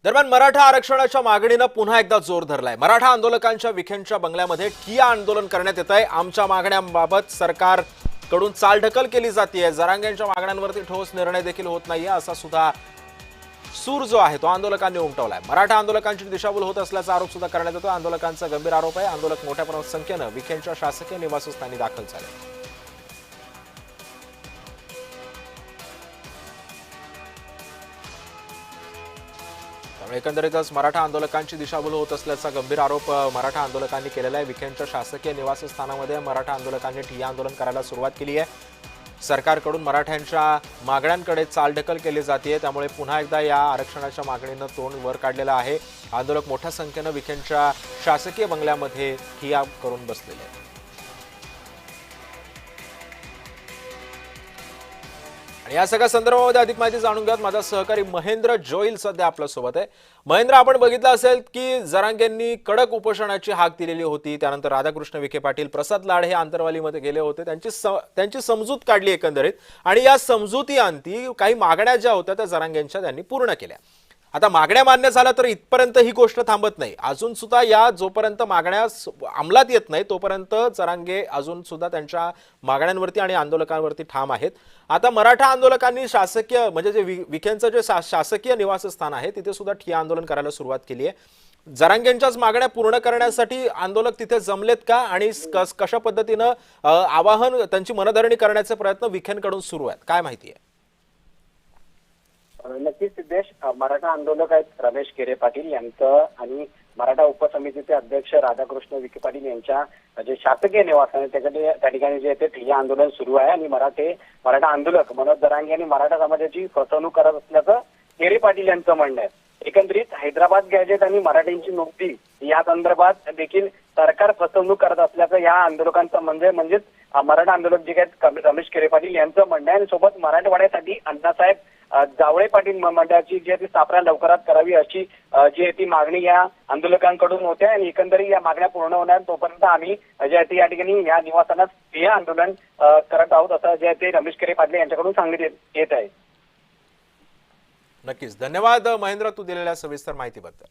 दरम्यान मराठा आरक्षणाच्या मागणीनं पुन्हा एकदा जोर धरलाय। मराठा आंदोलकांच्या विखेंच्या बंगल्यामध्ये ठिय्या आंदोलन करण्यात येत आहे। आमच्या मागण्यांबाबत सरकारकडून चालढकल केली जाते। जरांगेंच्या मागण्यांवरती ठोस निर्णय देखील होत नाहीये असा सुद्धा सूर जो आहे तो आंदोलकांनी उमटवलाय। मराठा आंदोलकांची दिशाभूल होत असल्याचा आरोप सुद्धा करण्यात येतो। आंदोलकांचा गंभीर आरोप आहे, आंदोलक मोठ्या संख्येनं विखेंच्या शासकीय निवासस्थानी दाखल झाले। त्यामुळे एकंदरीतच मराठा आंदोलकांची दिशाभूल होत असल्याचा गंभीर आरोप मराठा आंदोलकांनी केलेला आहे। विखेंच्या शासकीय निवासस्थानामध्ये मराठा आंदोलकांनी ठिय्या आंदोलन करायला सुरुवात केली आहे। सरकारकडून मराठ्यांच्या मागण्यांकडे चालढकल केली जाते, त्यामुळे पुन्हा एकदा या आरक्षणाच्या मागणीनं तोंड वर काढलेलं आहे। आंदोलक मोठ्या संख्येनं विखेंच्या शासकीय बंगल्यामध्ये ठिय्या करून बसलेले आहेत। आणि या सगळ्या संदर्भामध्ये अधिक माहिती जाणून घ्यात माझा सहकारी महेंद्र जोईल सध्या आपल्या सोबत आहे। महेंद्र, आपण बघितलं असेल की जरांगेंनी कडक उपोषणाची हाक दिलेली होती, त्यानंतर राधाकृष्ण विखे पाटील, प्रसाद लाड हे आंतरवालीमध्ये गेले होते, त्यांची समजूत काढली एकंदरीत, आणि या समजुती अंती काही मागण्या ज्या होत्या त्या जरांगेंच्या त्यांनी पूर्ण केल्या। आता मागण्या मान्य झाल्या तर इथपर्यंत ही गोष्ट थांबत नाही, अजून सुद्धा या जोपर्यंत मागण्या अंमलात येत नाही तोपर्यंत जरांगे अजून सुद्धा त्यांच्या मागण्यांवरती आणि आंदोलकांवरती ठाम आहेत। आता मराठा आंदोलकांनी शासकीय म्हणजे जे विखेंचं जे शासकीय निवासस्थान आहे तिथे सुद्धा ठिय्या आंदोलन करायला सुरुवात केली आहे। जरांगेंच्याच मागण्या पूर्ण करण्यासाठी आंदोलक तिथे जमलेत का, आणि कशा पद्धतीनं आवाहन त्यांची मनधरणी करण्याचे प्रयत्न विखेंकडून सुरू आहेत, काय माहिती आहे? नक्कीच सिद्धेश, मराठा आंदोलक आहेत रमेश केरे पाटील यांचं आणि मराठा उपसमितीचे अध्यक्ष राधाकृष्ण विखे पाटील यांच्या जे शासकीय निवास आहे त्या ठिकाणी जे ते ठिय्या आंदोलन सुरू आहे। आणि मराठा आंदोलक मनोज जरांगे यांनी मराठा समाजाची फसवणूक करत असल्याचं केरे पाटील यांचं म्हणणं आहे। एकंदरीत हैदराबाद गॅजेट आणि मराठ्यांची नोंदी या संदर्भात देखील सरकार फसवणूक करत असल्याचं या आंदोलकांचं म्हणजेच मराठा आंदोलक जे आहेत रमेश केरे पाटील यांचं म्हणणं आहे। आणि सोबत मराठवाड्यासाठी अण्णासाहेब जावळे पाटील मंडळाची जी ती स्थापना लवकरात करावी अशी जी ती मागणी या आंदोलकांकडून होते। आणि एकंदरीत या मागण्या पूर्ण होणार तोपर्यंत आम्ही जे आहे या ठिकाणी या निवासाला ठिय्या आंदोलन करत आहोत असं जे आहे ते रमेश केरे पाटील यांच्याकडून सांगण्यात येत आहे। नक्कीच, धन्यवाद महेंद्र, तू दिलेल्या सविस्तर माहितीबद्दल।